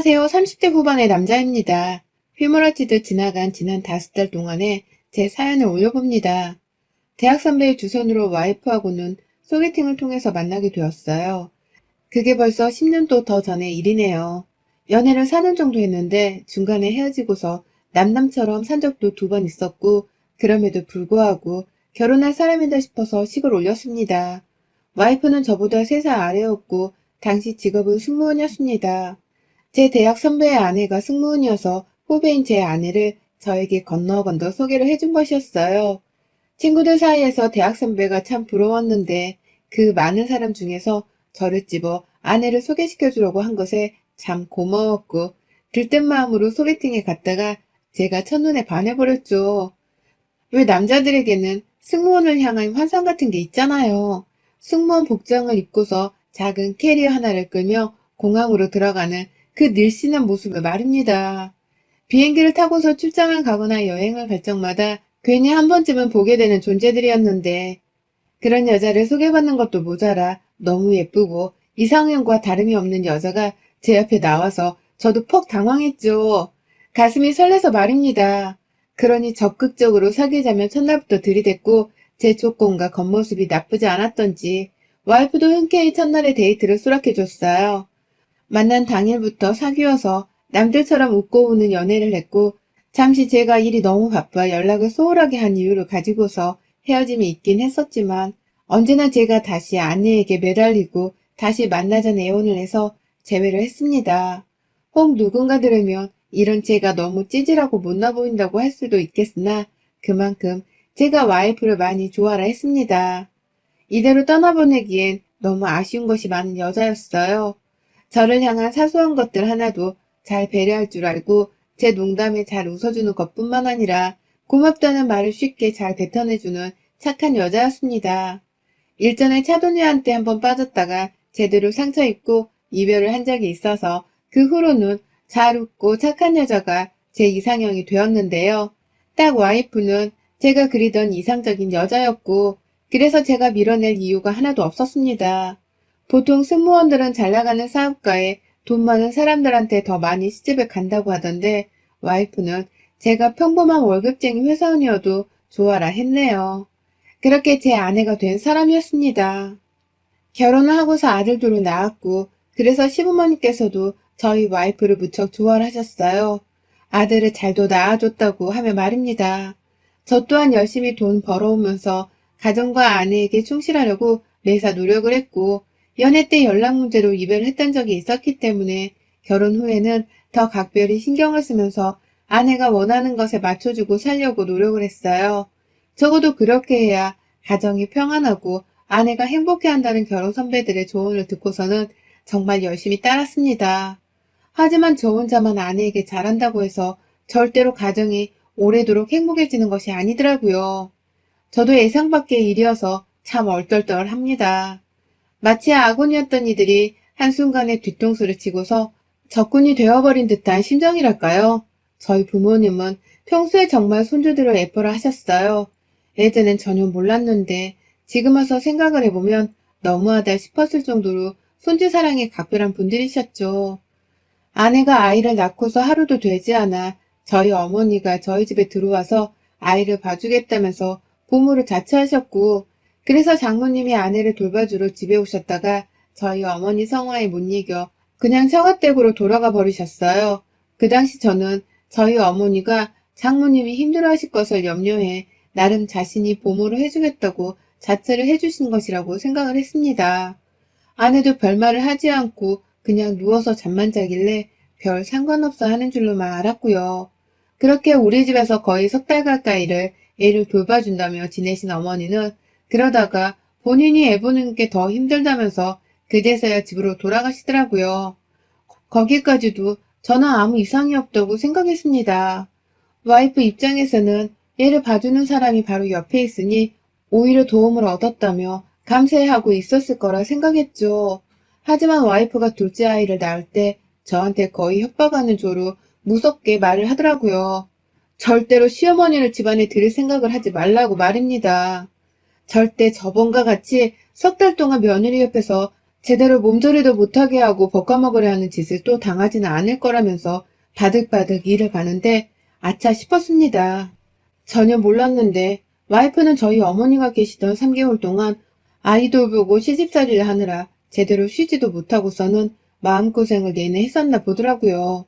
안녕하세요. 30대 후반의 남자입니다. 휘몰아치듯 지나간 지난 5달 동안에 제 사연을 올려봅니다. 대학 선배의 주선으로 와이프하고는 소개팅을 통해서 만나게 되었어요. 그게 벌써 10년 또 더 전의 일이네요. 연애를 4년 정도 했는데 중간에 헤어지고서 남남처럼 산 적도 2번 있었고, 그럼에도 불구하고 결혼할 사람이다 싶어서 식을 올렸습니다. 와이프는 저보다 3살 아래였고 당시 직업은 승무원이었습니다. 제 대학 선배의 아내가 승무원이어서 후배인 제 아내를 저에게 건너 소개를 해준 것이었어요. 친구들 사이에서 대학 선배가 참 부러웠는데 그 많은 사람 중에서 저를 집어 아내를 소개시켜주려고 한 것에 참 고마웠고 들뜬 마음으로 소개팅에 갔다가 제가 첫눈에 반해버렸죠. 왜 남자들에게는 승무원을 향한 환상 같은 게 있잖아요. 승무원 복장을 입고서 작은 캐리어 하나를 끌며 공항으로 들어가는 그 늘씬한 모습을 말입니다. 비행기를 타고서 출장을 가거나 여행을 갈 적마다 괜히 한 번쯤은 보게 되는 존재들이었는데 그런 여자를 소개받는 것도 모자라 너무 예쁘고 이상형과 다름이 없는 여자가 제 옆에 나와서 저도 퍽 당황했죠. 가슴이 설레서 말입니다. 그러니 적극적으로 사귀자며 첫날부터 들이댔고 제 조건과 겉모습이 나쁘지 않았던지 와이프도 흔쾌히 첫날의 데이트를 수락해줬어요. 만난 당일부터 사귀어서 남들처럼 웃고 우는 연애를 했고 잠시 제가 일이 너무 바빠 연락을 소홀하게 한 이유를 가지고서 헤어짐이 있긴 했었지만 언제나 제가 다시 아내에게 매달리고 다시 만나자는 애원을 해서 제외를 했습니다. 혹 누군가 들으면 이런 제가 너무 찌질하고 못나 보인다고 할 수도 있겠으나 그만큼 제가 와이프를 많이 좋아라 했습니다. 이대로 떠나보내기엔 너무 아쉬운 것이 많은 여자였어요. 저를 향한 사소한 것들 하나도 잘 배려할 줄 알고 제 농담에 잘 웃어주는 것뿐만 아니라 고맙다는 말을 쉽게 잘 뱉어내주는 착한 여자였습니다. 일전에 차도녀한테 한번 빠졌다가 제대로 상처 입고 이별을 한 적이 있어서 그 후로는 잘 웃고 착한 여자가 제 이상형이 되었는데요. 딱 와이프는 제가 그리던 이상적인 여자였고 그래서 제가 밀어낼 이유가 하나도 없었습니다. 보통 승무원들은 잘 나가는 사업가에 돈 많은 사람들한테 더 많이 시집을 간다고 하던데 와이프는 제가 평범한 월급쟁이 회사원이어도 좋아라 했네요. 그렇게 제 아내가 된 사람이었습니다. 결혼을 하고서 아들 둘을 낳았고 그래서 시부모님께서도 저희 와이프를 무척 좋아하셨어요. 아들을 잘도 낳아줬다고 하며 말입니다. 저 또한 열심히 돈 벌어오면서 가정과 아내에게 충실하려고 매사 노력을 했고 연애 때 연락 문제로 이별을 했던 적이 있었기 때문에 결혼 후에는 더 각별히 신경을 쓰면서 아내가 원하는 것에 맞춰주고 살려고 노력을 했어요. 적어도 그렇게 해야 가정이 평안하고 아내가 행복해한다는 결혼 선배들의 조언을 듣고서는 정말 열심히 따랐습니다. 하지만 저 혼자만 아내에게 잘한다고 해서 절대로 가정이 오래도록 행복해지는 것이 아니더라고요. 저도 예상 밖의 일이어서 참 얼떨떨합니다. 마치 아군이었던 이들이 한순간에 뒤통수를 치고서 적군이 되어버린 듯한 심정이랄까요? 저희 부모님은 평소에 정말 손주들을 예뻐라 하셨어요. 예전엔 전혀 몰랐는데 지금 와서 생각을 해보면 너무하다 싶었을 정도로 손주 사랑에 각별한 분들이셨죠. 아내가 아이를 낳고서 하루도 되지 않아 저희 어머니가 저희 집에 들어와서 아이를 봐주겠다면서 부모를 자처하셨고 그래서 장모님이 아내를 돌봐주러 집에 오셨다가 저희 어머니 성화에 못 이겨 그냥 처갓댁으로 돌아가 버리셨어요. 그 당시 저는 저희 어머니가 장모님이 힘들어하실 것을 염려해 나름 자신이 보모를 해주겠다고 자처를 해주신 것이라고 생각을 했습니다. 아내도 별말을 하지 않고 그냥 누워서 잠만 자길래 별 상관없어 하는 줄로만 알았고요. 그렇게 우리 집에서 거의 3달 가까이를 애를 돌봐준다며 지내신 어머니는 그러다가 본인이 애 보는 게 더 힘들다면서 그제서야 집으로 돌아가시더라고요. 거기까지도 저는 아무 이상이 없다고 생각했습니다. 와이프 입장에서는 애를 봐주는 사람이 바로 옆에 있으니 오히려 도움을 얻었다며 감사해하고 있었을 거라 생각했죠. 하지만 와이프가 둘째 아이를 낳을 때 저한테 거의 협박하는 조로 무섭게 말을 하더라고요. 절대로 시어머니를 집안에 들일 생각을 하지 말라고 말입니다. 절대 저번과 같이 3달 동안 며느리 옆에서 제대로 몸조리도 못하게 하고 볶아먹으려 하는 짓을 또 당하지는 않을 거라면서 바득바득 일을 가는데 아차 싶었습니다. 전혀 몰랐는데 와이프는 저희 어머니가 계시던 3개월 동안 아이돌 보고 시집살이를 하느라 제대로 쉬지도 못하고서는 마음고생을 내내 했었나 보더라고요.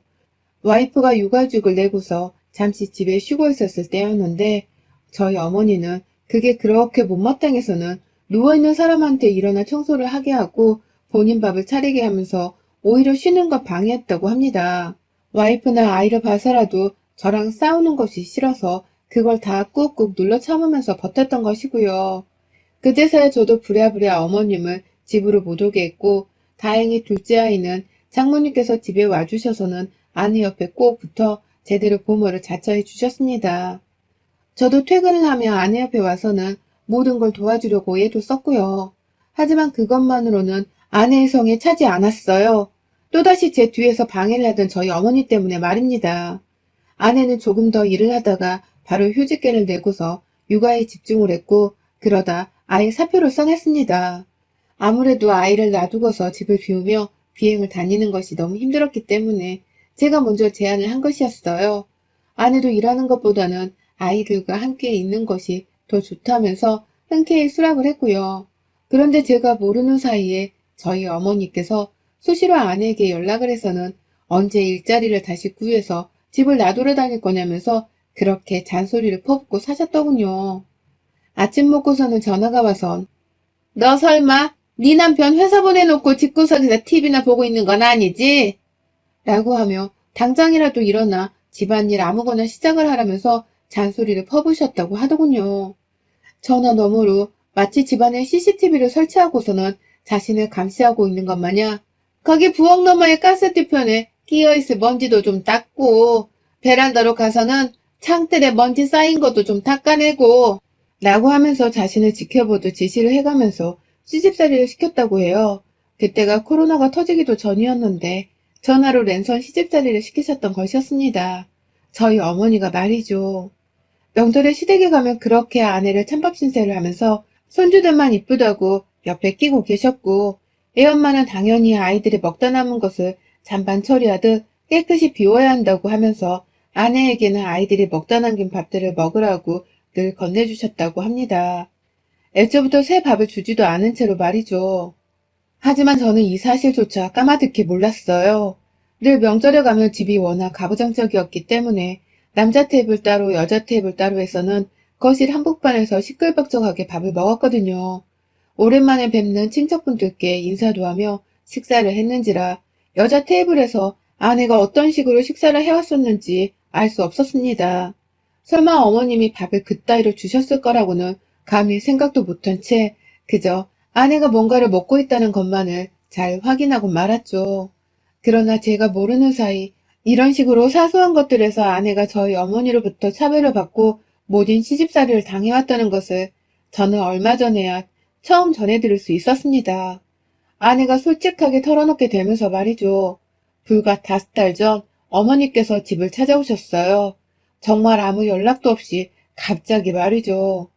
와이프가 육아휴직을 내고서 잠시 집에 쉬고 있었을 때였는데 저희 어머니는 그게 그렇게 못마땅해서는 누워있는 사람한테 일어나 청소를 하게 하고 본인 밥을 차리게 하면서 오히려 쉬는 걸 방해했다고 합니다. 와이프나 아이를 봐서라도 저랑 싸우는 것이 싫어서 그걸 다 꾹꾹 눌러 참으면서 버텼던 것이고요. 그제서야 저도 부랴부랴 어머님을 집으로 못 오게 했고 다행히 둘째 아이는 장모님께서 집에 와주셔서는 아내 옆에 꼭 붙어 제대로 부모를 자처해 주셨습니다. 저도 퇴근을 하며 아내 옆에 와서는 모든 걸 도와주려고 애도 썼고요. 하지만 그것만으로는 아내의 성에 차지 않았어요. 또다시 제 뒤에서 방해를 하던 저희 어머니 때문에 말입니다. 아내는 조금 더 일을 하다가 바로 휴직계를 내고서 육아에 집중을 했고 그러다 아예 사표를 써냈습니다. 아무래도 아이를 놔두고서 집을 비우며 비행을 다니는 것이 너무 힘들었기 때문에 제가 먼저 제안을 한 것이었어요. 아내도 일하는 것보다는 아이들과 함께 있는 것이 더 좋다면서 흔쾌히 수락을 했고요. 그런데 제가 모르는 사이에 저희 어머니께서 수시로 아내에게 연락을 해서는 언제 일자리를 다시 구해서 집을 놔두러 다닐 거냐면서 그렇게 잔소리를 퍼붓고 사셨더군요. 아침 먹고서는 전화가 와선 너 설마 네 남편 회사 보내놓고 집구석에서 TV나 보고 있는 건 아니지? 라고 하며 당장이라도 일어나 집안일 아무거나 시작을 하라면서 잔소리를 퍼부으셨다고 하더군요. 전화 너머로 마치 집안에 CCTV를 설치하고서는 자신을 감시하고 있는 것 마냥 거기 부엌 너머의 가스 뒤편에 끼어있을 먼지도 좀 닦고 베란다로 가서는 창틀에 먼지 쌓인 것도 좀 닦아내고 라고 하면서 자신을 지켜보듯 지시를 해가면서 시집살이를 시켰다고 해요. 그때가 코로나가 터지기도 전이었는데 전화로 랜선 시집살이를 시키셨던 것이었습니다. 저희 어머니가 말이죠. 명절에 시댁에 가면 그렇게 아내를 찬밥 신세를 하면서 손주들만 이쁘다고 옆에 끼고 계셨고 애엄마는 당연히 아이들이 먹다 남은 것을 잔반 처리하듯 깨끗이 비워야 한다고 하면서 아내에게는 아이들이 먹다 남긴 밥들을 먹으라고 늘 건네주셨다고 합니다. 애초부터 새 밥을 주지도 않은 채로 말이죠. 하지만 저는 이 사실조차 까마득히 몰랐어요. 늘 명절에 가면 집이 워낙 가부장적이었기 때문에 남자 테이블 따로 여자 테이블 따로 해서는 거실 한복판에서 시끌벅적하게 밥을 먹었거든요. 오랜만에 뵙는 친척분들께 인사도 하며 식사를 했는지라 여자 테이블에서 아내가 어떤 식으로 식사를 해왔었는지 알 수 없었습니다. 설마 어머님이 밥을 그따위로 주셨을 거라고는 감히 생각도 못한 채 그저 아내가 뭔가를 먹고 있다는 것만을 잘 확인하고 말았죠. 그러나 제가 모르는 사이 이런 식으로 사소한 것들에서 아내가 저희 어머니로부터 차별을 받고 모진 시집살이를 당해왔다는 것을 저는 얼마 전에야 처음 전해들을 수 있었습니다. 아내가 솔직하게 털어놓게 되면서 말이죠. 불과 5달 전 어머니께서 집을 찾아오셨어요. 정말 아무 연락도 없이 갑자기 말이죠.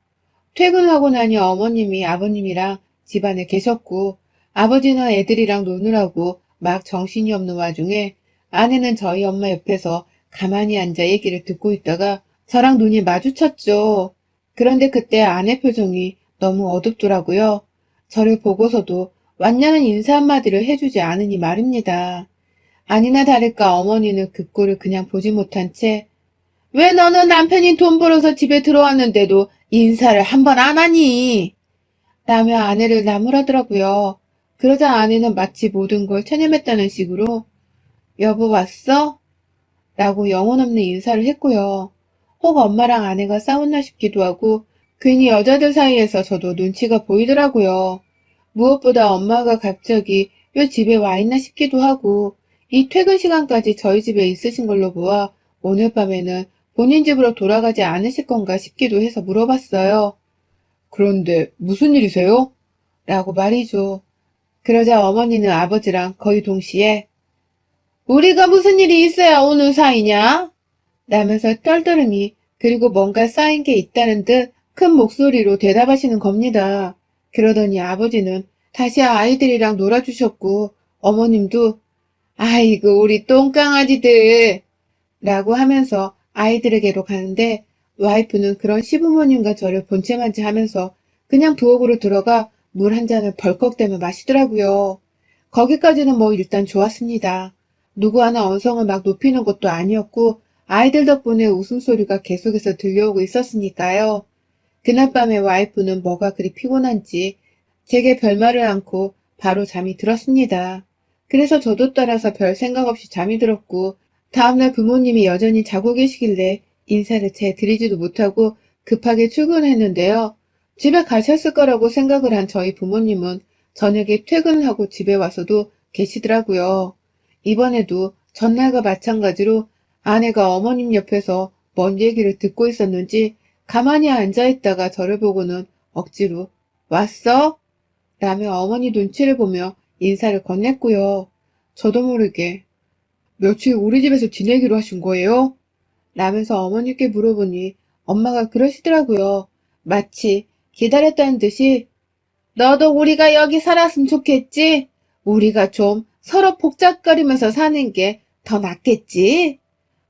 퇴근하고 나니 어머님이 아버님이랑 집안에 계셨고 아버지는 애들이랑 노느라고 막 정신이 없는 와중에 아내는 저희 엄마 옆에서 가만히 앉아 얘기를 듣고 있다가 저랑 눈이 마주쳤죠. 그런데 그때 아내 표정이 너무 어둡더라고요. 저를 보고서도 왔냐는 인사 한마디를 해주지 않으니 말입니다. 아니나 다를까 어머니는 그 꼴을 그냥 보지 못한 채 왜 너는 남편이 돈 벌어서 집에 들어왔는데도 인사를 한 번 안 하니? 라며 아내를 나무라더라고요. 그러자 아내는 마치 모든 걸 체념했다는 식으로 여보 왔어? 라고 영혼 없는 인사를 했고요. 혹 엄마랑 아내가 싸웠나 싶기도 하고 괜히 여자들 사이에서 저도 눈치가 보이더라고요. 무엇보다 엄마가 갑자기 왜 집에 와 있나 싶기도 하고 이 퇴근 시간까지 저희 집에 있으신 걸로 보아 오늘 밤에는 본인 집으로 돌아가지 않으실 건가 싶기도 해서 물어봤어요. 그런데 무슨 일이세요? 라고 말이죠. 그러자 어머니는 아버지랑 거의 동시에 우리가 무슨 일이 있어야 오는 사이냐? 라면서 떨떠름이 그리고 뭔가 쌓인 게 있다는 듯 큰 목소리로 대답하시는 겁니다. 그러더니 아버지는 다시 아이들이랑 놀아주셨고, 어머님도 아이고 우리 똥강아지들 라고 하면서 아이들에게로 가는데 와이프는 그런 시부모님과 저를 본체만 하면서 그냥 부엌으로 들어가 물 한 잔을 벌컥대며 마시더라고요. 거기까지는 뭐 일단 좋았습니다. 누구 하나 언성을 막 높이는 것도 아니었고 아이들 덕분에 웃음소리가 계속해서 들려오고 있었으니까요. 그날 밤에 와이프는 뭐가 그리 피곤한지 제게 별말을 않고 바로 잠이 들었습니다. 그래서 저도 따라서 별 생각 없이 잠이 들었고 다음날 부모님이 여전히 자고 계시길래 인사를 채 드리지도 못하고 급하게 출근했는데요. 집에 가셨을 거라고 생각을 한 저희 부모님은 저녁에 퇴근을 하고 집에 와서도 계시더라고요. 이번에도 전날과 마찬가지로 아내가 어머님 옆에서 뭔 얘기를 듣고 있었는지 가만히 앉아있다가 저를 보고는 억지로 왔어? 라며 어머니 눈치를 보며 인사를 건넸고요. 저도 모르게 며칠 우리 집에서 지내기로 하신 거예요? 라면서 어머니께 물어보니 엄마가 그러시더라고요. 마치 기다렸다는 듯이 너도 우리가 여기 살았으면 좋겠지? 우리가 좀 서로 복잡거리면서 사는 게 더 낫겠지?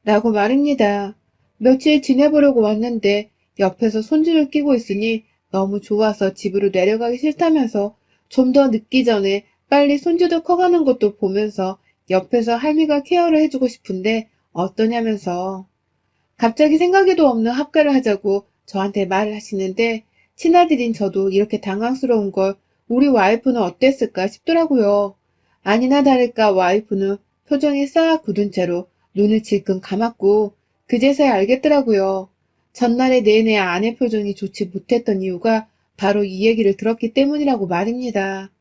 라고 말입니다. 며칠 지내보려고 왔는데 옆에서 손주를 끼고 있으니 너무 좋아서 집으로 내려가기 싫다면서 좀 더 늦기 전에 빨리 손주도 커가는 것도 보면서 옆에서 할미가 케어를 해주고 싶은데 어떠냐면서 갑자기 생각에도 없는 합가를 하자고 저한테 말을 하시는데 친아들인 저도 이렇게 당황스러운 걸 우리 와이프는 어땠을까 싶더라고요. 아니나 다를까 와이프는 표정이 싹 굳은 채로 눈을 질끈 감았고 그제서야 알겠더라고요. 전날에 내내 아내 표정이 좋지 못했던 이유가 바로 이 얘기를 들었기 때문이라고 말입니다.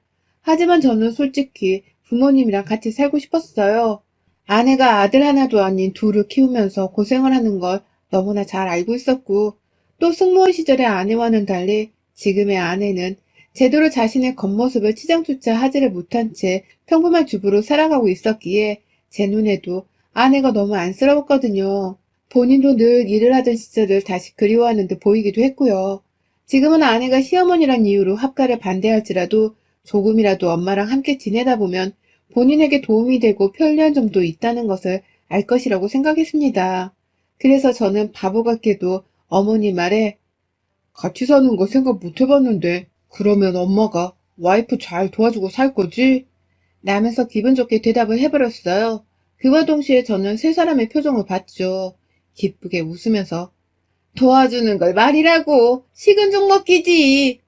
하지만 저는 솔직히 부모님이랑 같이 살고 싶었어요. 아내가 아들 하나도 아닌 둘을 키우면서 고생을 하는 걸 너무나 잘 알고 있었고 또 승무원 시절의 아내와는 달리 지금의 아내는 제대로 자신의 겉모습을 치장조차 하지를 못한 채 평범한 주부로 살아가고 있었기에 제 눈에도 아내가 너무 안쓰러웠거든요. 본인도 늘 일을 하던 시절을 다시 그리워하는 듯 보이기도 했고요. 지금은 아내가 시어머니란 이유로 합가를 반대할지라도 조금이라도 엄마랑 함께 지내다 보면 본인에게 도움이 되고 편리한 점도 있다는 것을 알 것이라고 생각했습니다. 그래서 저는 바보 같게도 어머니 말에 같이 사는 거 생각 못 해봤는데 그러면 엄마가 와이프 잘 도와주고 살 거지? 라면서 기분 좋게 대답을 해버렸어요. 그와 동시에 저는 세 사람의 표정을 봤죠. 기쁘게 웃으면서 도와주는 걸 말이라고 식은 죽 먹기지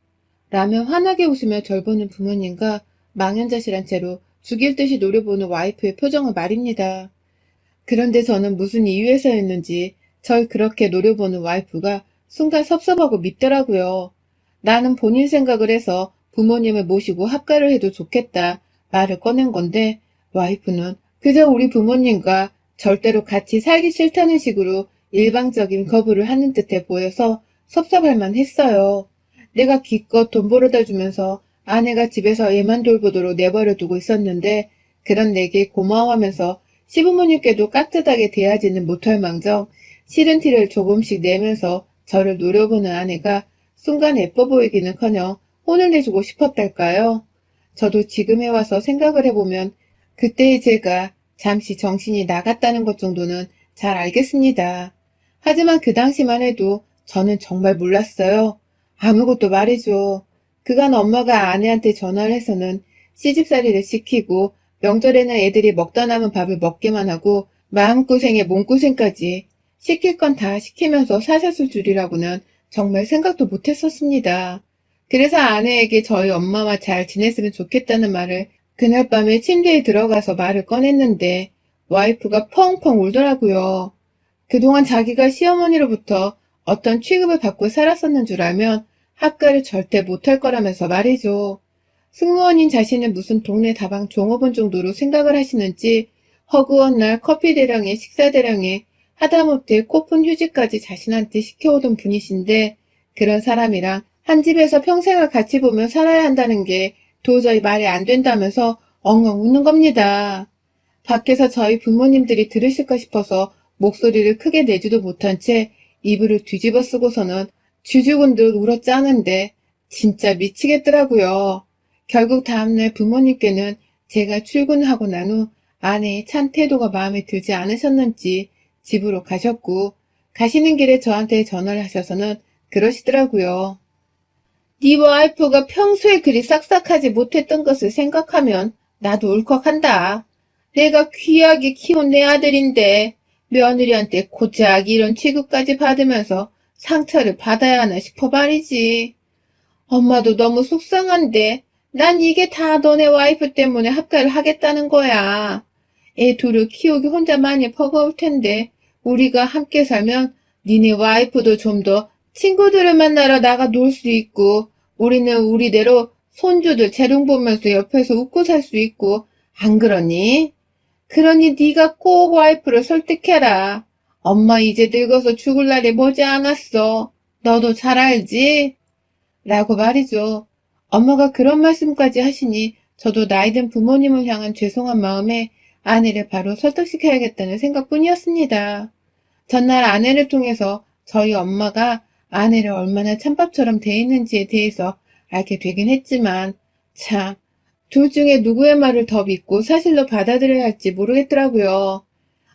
라며 환하게 웃으며 절 보는 부모님과 망연자실한 채로 죽일 듯이 노려보는 와이프의 표정을 말입니다. 그런데 저는 무슨 이유에서였는지 절 그렇게 노려보는 와이프가 순간 섭섭하고 밉더라고요. 나는 본인 생각을 해서 부모님을 모시고 합가를 해도 좋겠다 말을 꺼낸 건데 와이프는 그저 우리 부모님과 절대로 같이 살기 싫다는 식으로 일방적인 거부를 하는 듯해 보여서 섭섭할만 했어요. 내가 기껏 돈 벌어다 주면서 아내가 집에서 애만 돌보도록 내버려 두고 있었는데 그런 내게 고마워하면서 시부모님께도 깍듯하게 대하지는 못할 망정 싫은 티를 조금씩 내면서 저를 노려보는 아내가 순간 예뻐 보이기는커녕 혼을 내주고 싶었달까요? 저도 지금에 와서 생각을 해보면 그때의 제가 잠시 정신이 나갔다는 것 정도는 잘 알겠습니다. 하지만 그 당시만 해도 저는 정말 몰랐어요. 아무것도 말해줘. 그간 엄마가 아내한테 전화를 해서는 시집살이를 시키고 명절에는 애들이 먹다 남은 밥을 먹기만 하고 마음고생에 몸고생까지 시킬 건 다 시키면서 사셨을 줄이라고는 정말 생각도 못했었습니다. 그래서 아내에게 저희 엄마와 잘 지냈으면 좋겠다는 말을 그날 밤에 침대에 들어가서 말을 꺼냈는데 와이프가 펑펑 울더라고요. 그동안 자기가 시어머니로부터 어떤 취급을 받고 살았었는 줄 알면 합가를 절대 못할 거라면서 말이죠. 승무원인 자신은 무슨 동네 다방 종업원 정도로 생각을 하시는지 허구한 날 커피 대량에 식사 대량에 하다못해 코푼 휴지까지 자신한테 시켜오던 분이신데 그런 사람이랑 한 집에서 평생을 같이 보며 살아야 한다는 게 도저히 말이 안 된다면서 엉엉 우는 겁니다. 밖에서 저희 부모님들이 들으실까 싶어서 목소리를 크게 내지도 못한 채 이불을 뒤집어 쓰고서는 쥐죽은 듯 울어 짜는데 진짜 미치겠더라고요. 결국 다음날 부모님께는 제가 출근하고 난 후 아내의 찬 태도가 마음에 들지 않으셨는지 집으로 가셨고, 가시는 길에 저한테 전화를 하셔서는 그러시더라고요. 네 와이프가 평소에 그리 싹싹하지 못했던 것을 생각하면 나도 울컥한다. 내가 귀하게 키운 내 아들인데 며느리한테 고작 이런 취급까지 받으면서 상처를 받아야 하나 싶어 말이지. 엄마도 너무 속상한데 난 이게 다 너네 와이프 때문에 합가를 하겠다는 거야. 애 둘을 키우기 혼자 많이 버거울 텐데 우리가 함께 살면 니네 와이프도 좀 더 친구들을 만나러 나가 놀 수 있고 우리는 우리대로 손주들 재롱 보면서 옆에서 웃고 살 수 있고 안 그러니? 그러니 네가 꼭 와이프를 설득해라. 엄마 이제 늙어서 죽을 날이 머지 않았어. 너도 잘 알지? 라고 말이죠. 엄마가 그런 말씀까지 하시니 저도 나이든 부모님을 향한 죄송한 마음에 아내를 바로 설득시켜야겠다는 생각뿐이었습니다. 전날 아내를 통해서 저희 엄마가 아내를 얼마나 찬밥처럼 대했는지에 대해서 알게 되긴 했지만 참, 둘 중에 누구의 말을 더 믿고 사실로 받아들여야 할지 모르겠더라고요.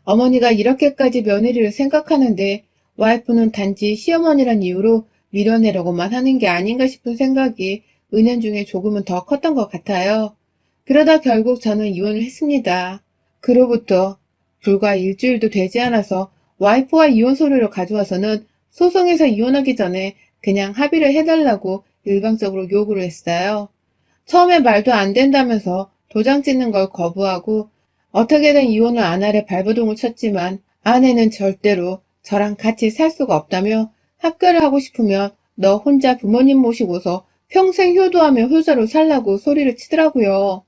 어머니가 이렇게까지 며느리를 생각하는데 와이프는 단지 시어머니란 이유로 밀어내려고만 하는 게 아닌가 싶은 생각이 은연중에 조금은 더 컸던 것 같아요. 그러다 결국 저는 이혼을 했습니다. 그로부터 불과 일주일도 되지 않아서 와이프와 이혼 서류를 가져와서는 소송에서 이혼하기 전에 그냥 합의를 해달라고 일방적으로 요구를 했어요. 처음에 말도 안 된다면서 도장 찍는 걸 거부하고 어떻게든 이혼을 안 하려 발버둥을 쳤지만 아내는 절대로 저랑 같이 살 수가 없다며 합가를 하고 싶으면 너 혼자 부모님 모시고서 평생 효도하며 효자로 살라고 소리를 치더라고요.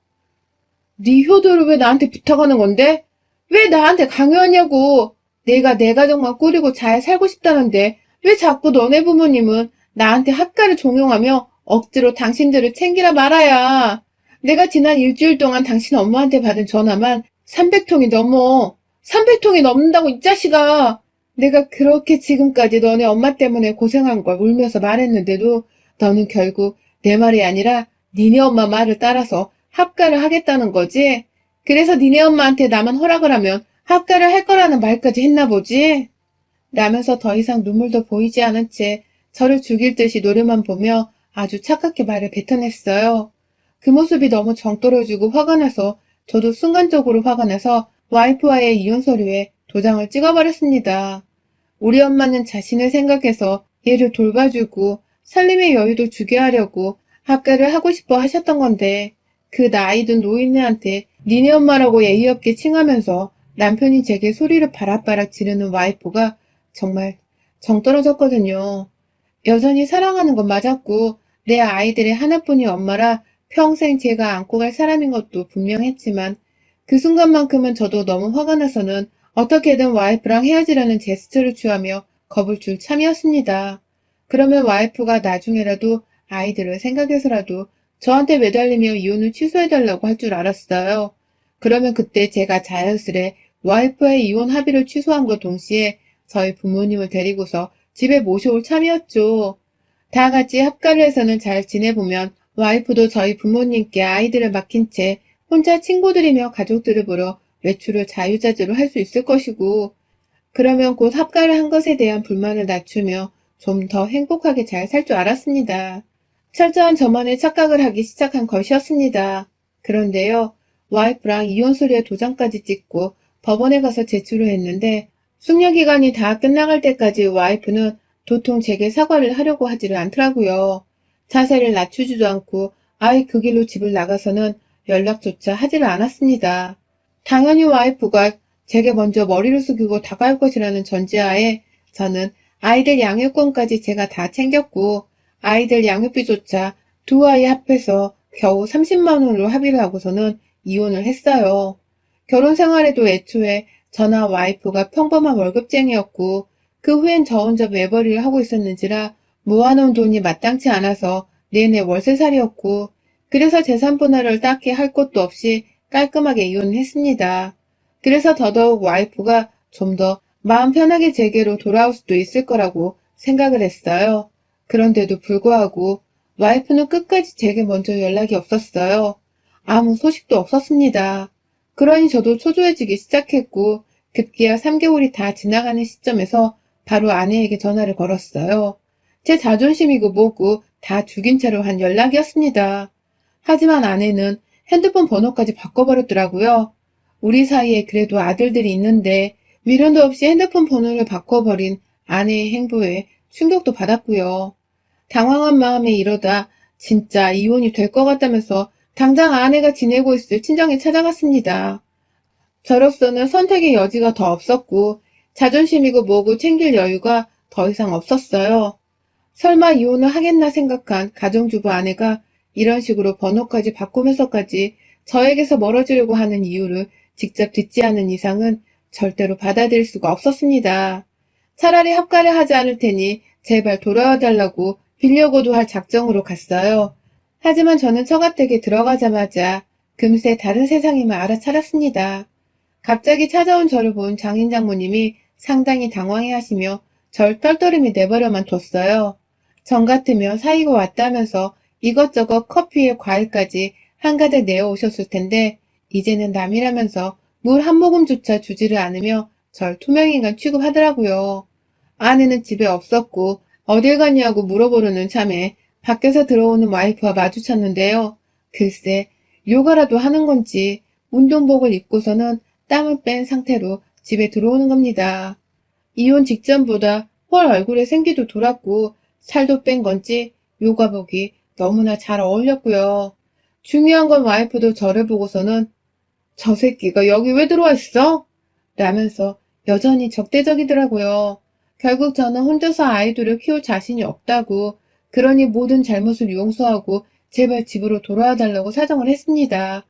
네 효도를 왜 나한테 부탁하는 건데? 왜 나한테 강요하냐고. 내가 내 가정만 꾸리고 잘 살고 싶다는데 왜 자꾸 너네 부모님은 나한테 합가를 종용하며 억지로 당신들을 챙기라 말아야. 내가 지난 일주일 동안 당신 엄마한테 받은 전화만 300통이 넘어. 300통이 넘는다고 이 자식아. 내가 그렇게 지금까지 너네 엄마 때문에 고생한 걸 울면서 말했는데도 너는 결국 내 말이 아니라 니네 엄마 말을 따라서 합가를 하겠다는 거지? 그래서 니네 엄마한테 나만 허락을 하면 합가를 할 거라는 말까지 했나 보지? 라면서 더 이상 눈물도 보이지 않은 채 저를 죽일 듯이 노려만 보며 아주 차갑게 말을 뱉어냈어요. 그 모습이 너무 정 떨어지고 화가 나서 저도 순간적으로 화가 나서 와이프와의 이혼 서류에 도장을 찍어버렸습니다. 우리 엄마는 자신을 생각해서 얘를 돌봐주고 살림의 여유도 주게 하려고 합가를 하고 싶어 하셨던 건데 그 나이든 노인네한테 니네 엄마라고 예의 없게 칭하면서 남편이 제게 소리를 바락바락 지르는 와이프가 정말 정 떨어졌거든요. 여전히 사랑하는 건 맞았고 내 아이들의 하나뿐인 엄마라 평생 제가 안고 갈 사람인 것도 분명했지만 그 순간만큼은 저도 너무 화가 나서는 어떻게든 와이프랑 헤어지려는 제스처를 취하며 겁을 줄 참이었습니다. 그러면 와이프가 나중에라도 아이들을 생각해서라도 저한테 매달리며 이혼을 취소해달라고 할 줄 알았어요. 그러면 그때 제가 자연스레 와이프의 이혼 합의를 취소함과 동시에 저희 부모님을 데리고서 집에 모셔올 참이었죠. 다 같이 합가를 해서는 잘 지내보면 와이프도 저희 부모님께 아이들을 맡긴 채 혼자 친구들이며 가족들을 보러 외출을 자유자재로 할 수 있을 것이고 그러면 곧 합가를 한 것에 대한 불만을 낮추며 좀 더 행복하게 잘 살 줄 알았습니다. 철저한 저만의 착각을 하기 시작한 것이었습니다. 그런데요, 와이프랑 이혼 서류에 도장까지 찍고 법원에 가서 제출을 했는데 숙려기간이 다 끝나갈 때까지 와이프는 도통 제게 사과를 하려고 하지를 않더라고요. 자세를 낮추지도 않고 아예 그 길로 집을 나가서는 연락조차 하지를 않았습니다. 당연히 와이프가 제게 먼저 머리를 숙이고 다가올 것이라는 전제하에 저는 아이들 양육권까지 제가 다 챙겼고 아이들 양육비조차 두 아이 합해서 겨우 30만 원으로 합의를 하고서는 이혼을 했어요. 결혼 생활에도 애초에 저나 와이프가 평범한 월급쟁이였고 그 후엔 저 혼자 외벌이를 하고 있었는지라 모아놓은 돈이 마땅치 않아서 내내 월세살이였고 그래서 재산 분할을 딱히 할 것도 없이 깔끔하게 이혼을 했습니다. 그래서 더더욱 와이프가 좀 더 마음 편하게 제게로 돌아올 수도 있을 거라고 생각을 했어요. 그런데도 불구하고 와이프는 끝까지 제게 먼저 연락이 없었어요. 아무 소식도 없었습니다. 그러니 저도 초조해지기 시작했고 급기야 3개월이 다 지나가는 시점에서 바로 아내에게 전화를 걸었어요. 제 자존심이고 뭐고 다 죽인 채로 한 연락이었습니다. 하지만 아내는 핸드폰 번호까지 바꿔버렸더라고요. 우리 사이에 그래도 아들들이 있는데 미련도 없이 핸드폰 번호를 바꿔버린 아내의 행보에 충격도 받았고요. 당황한 마음에 이러다 진짜 이혼이 될 것 같다면서 당장 아내가 지내고 있을 친정에 찾아갔습니다. 저로서는 선택의 여지가 더 없었고 자존심이고 뭐고 챙길 여유가 더 이상 없었어요. 설마 이혼을 하겠나 생각한 가정주부 아내가 이런 식으로 번호까지 바꾸면서까지 저에게서 멀어지려고 하는 이유를 직접 듣지 않은 이상은 절대로 받아들일 수가 없었습니다. 차라리 합가를 하지 않을 테니 제발 돌아와 달라고 빌려고도 할 작정으로 갔어요. 하지만 저는 처갓댁에 들어가자마자 금세 다른 세상임을 알아차렸습니다. 갑자기 찾아온 저를 본 장인 장모님이 상당히 당황해하시며 절 떨떠름이 내버려만 뒀어요. 전 같으면 사이고 왔다면서 이것저것 커피에 과일까지 한가득 내어 오셨을 텐데 이제는 남이라면서 물 한 모금조차 주지를 않으며 절 투명인간 취급하더라고요. 아내는 집에 없었고 어딜 갔냐고 물어보려는 참에 밖에서 들어오는 와이프와 마주쳤는데요. 글쎄 요가라도 하는 건지 운동복을 입고서는 땀을 뺀 상태로 집에 들어오는 겁니다. 이혼 직전보다 훨 얼굴에 생기도 돌았고 살도 뺀 건지 요가복이 너무나 잘 어울렸고요. 중요한 건 와이프도 저를 보고서는 저 새끼가 여기 왜 들어와 있어? 라면서 여전히 적대적이더라고요. 결국 저는 혼자서 아이들을 키울 자신이 없다고 그러니 모든 잘못을 용서하고 제발 집으로 돌아와 달라고 사정을 했습니다.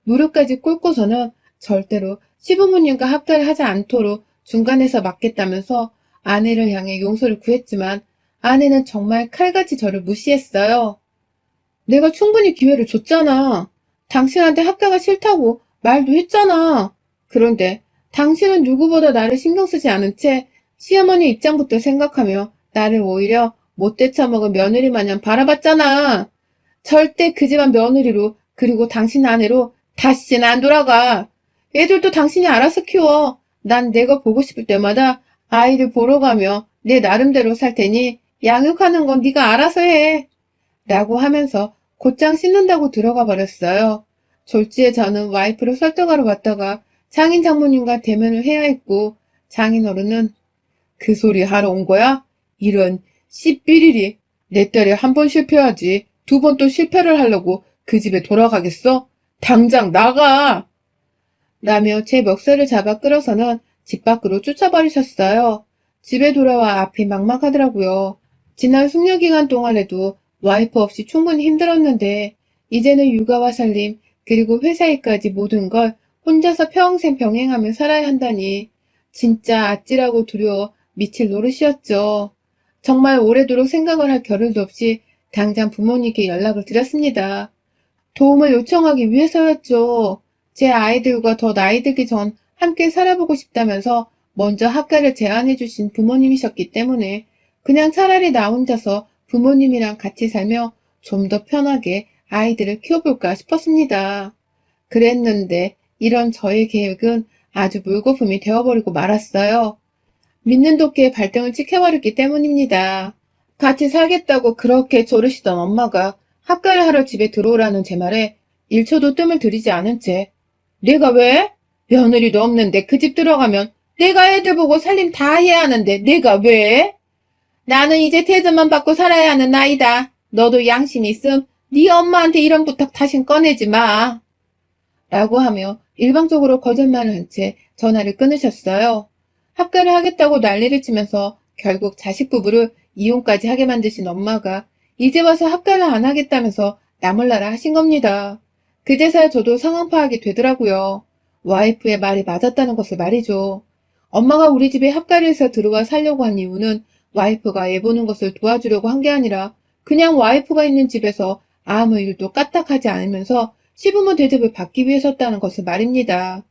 무릎까지 꿇고서는 절대로 시부모님과 합가를 하지 않도록 중간에서 막겠다면서 아내를 향해 용서를 구했지만 아내는 정말 칼같이 저를 무시했어요. 내가 충분히 기회를 줬잖아. 당신한테 합가가 싫다고 말도 했잖아. 그런데 당신은 누구보다 나를 신경 쓰지 않은 채 시어머니 입장부터 생각하며 나를 오히려 못돼 처먹은 며느리 마냥 바라봤잖아. 절대 그 집안 며느리로 그리고 당신 아내로 다시는 안 돌아가. 애들도 당신이 알아서 키워. 난 내가 보고 싶을 때마다 아이를 보러 가며 내 나름대로 살 테니 양육하는 건 네가 알아서 해. 라고 하면서 곧장 씻는다고 들어가 버렸어요. 졸지에 저는 와이프를 설득하러 왔다가 장인 장모님과 대면을 해야 했고 장인어른은 그 소리 하러 온 거야? 이런 씨삐리리. 내 딸이 한 번 실패하지 두 번 또 실패를 하려고 그 집에 돌아가겠어? 당장 나가! 라며 제 멱살을 잡아 끌어서는 집 밖으로 쫓아버리셨어요. 집에 돌아와 앞이 막막하더라고요. 지난 숙려 기간 동안에도 와이프 없이 충분히 힘들었는데 이제는 육아와 살림 그리고 회사 일까지 모든 걸 혼자서 평생 병행하며 살아야 한다니 진짜 아찔하고 두려워 미칠 노릇이었죠. 정말 오래도록 생각을 할 겨를도 없이 당장 부모님께 연락을 드렸습니다. 도움을 요청하기 위해서였죠. 제 아이들과 더 나이 들기 전 함께 살아보고 싶다면서 먼저 학가를 제안해 주신 부모님이셨기 때문에 그냥 차라리 나 혼자서 부모님이랑 같이 살며 좀 더 편하게 아이들을 키워볼까 싶었습니다. 그랬는데 이런 저의 계획은 아주 물거품이 되어버리고 말았어요. 믿는 도끼에 발등을 찍혀버렸기 때문입니다. 같이 살겠다고 그렇게 조르시던 엄마가 학가를 하러 집에 들어오라는 제 말에 1초도 뜸을 들이지 않은 채 내가 왜? 며느리도 없는데 그 집 들어가면 내가 애들 보고 살림 다 해야 하는데 내가 왜? 나는 이제 대접만 받고 살아야 하는 나이다. 너도 양심 있음 네 엄마한테 이런 부탁 다신 꺼내지 마. 라고 하며 일방적으로 거짓말을 한 채 전화를 끊으셨어요. 합가를 하겠다고 난리를 치면서 결국 자식 부부를 이혼까지 하게 만드신 엄마가 이제 와서 합가를 안 하겠다면서 나몰라라 하신 겁니다. 그제서야 저도 상황 파악이 되더라고요. 와이프의 말이 맞았다는 것을 말이죠. 엄마가 우리 집에 합가를 해서 들어와 살려고 한 이유는 와이프가 애 보는 것을 도와주려고 한 게 아니라 그냥 와이프가 있는 집에서 아무 일도 까딱하지 않으면서 시부모 대접을 받기 위해서였다는 것을 말입니다.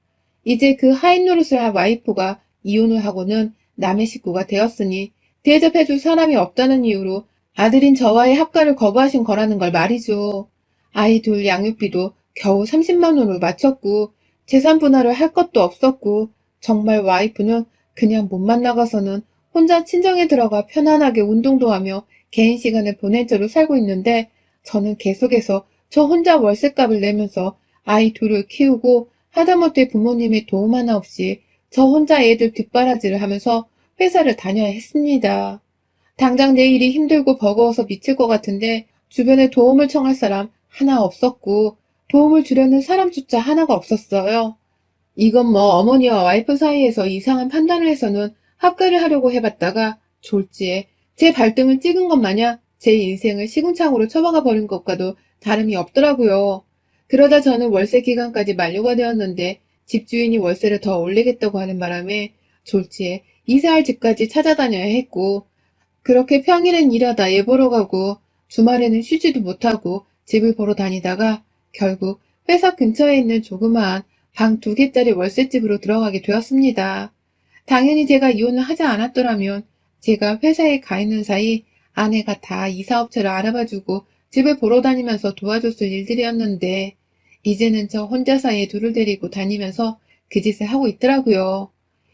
이제 그 하인 노릇을 할 와이프가 이혼을 하고는 남의 식구가 되었으니 대접해줄 사람이 없다는 이유로 아들인 저와의 합가를 거부하신 거라는 걸 말이죠. 아이 둘 양육비도 겨우 30만 원을 맞췄고 재산 분할을 할 것도 없었고 정말 와이프는 그냥 몸만 나가서는 혼자 친정에 들어가 편안하게 운동도 하며 개인 시간을 보낼 채로 살고 있는데 저는 계속해서 저 혼자 월세값을 내면서 아이 둘을 키우고 하다못해 부모님의 도움 하나 없이 저 혼자 애들 뒷바라지를 하면서 회사를 다녀야 했습니다. 당장 내 일이 힘들고 버거워서 미칠 것 같은데 주변에 도움을 청할 사람 하나 없었고 도움을 주려는 사람조차 하나가 없었어요. 이건 뭐 어머니와 와이프 사이에서 이상한 판단을 해서는 합가를 하려고 해봤다가 졸지에 제 발등을 찍은 것 마냥 제 인생을 시궁창으로 처박아 버린 것과도 다름이 없더라고요. 그러다 저는 월세 기간까지 만료가 되었는데 집주인이 월세를 더 올리겠다고 하는 바람에 졸지에 이사할 집까지 찾아다녀야 했고 그렇게 평일엔 일하다 애 보러 가고 주말에는 쉬지도 못하고 집을 보러 다니다가 결국 회사 근처에 있는 조그마한 방 2개짜리 월세집으로 들어가게 되었습니다. 당연히 제가 이혼을 하지 않았더라면 제가 회사에 가 있는 사이 아내가 다 이사업체를 알아봐주고 집을 보러 다니면서 도와줬을 일들이었는데 이제는 저 혼자서 애 둘을 데리고 다니면서 그 짓을 하고 있더라고요.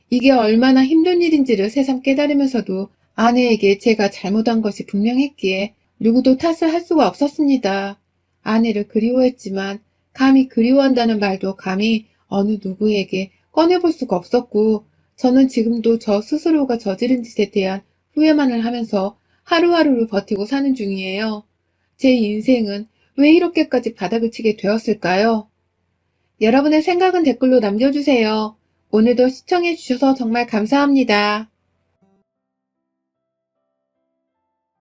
이게 얼마나 힘든 일인지를 새삼 깨달으면서도 아내에게 제가 잘못한 것이 분명했기에 누구도 탓을 할 수가 없었습니다. 아내를 그리워했지만 감히 그리워한다는 말도 감히 어느 누구에게 꺼내볼 수가 없었고 저는 지금도 저 스스로가 저지른 짓에 대한 후회만을 하면서 하루하루를 버티고 사는 중이에요. 제 인생은 왜 이렇게까지 바닥을 치게 되었을까요? 여러분의 생각은 댓글로 남겨주세요. 오늘도 시청해주셔서 정말 감사합니다.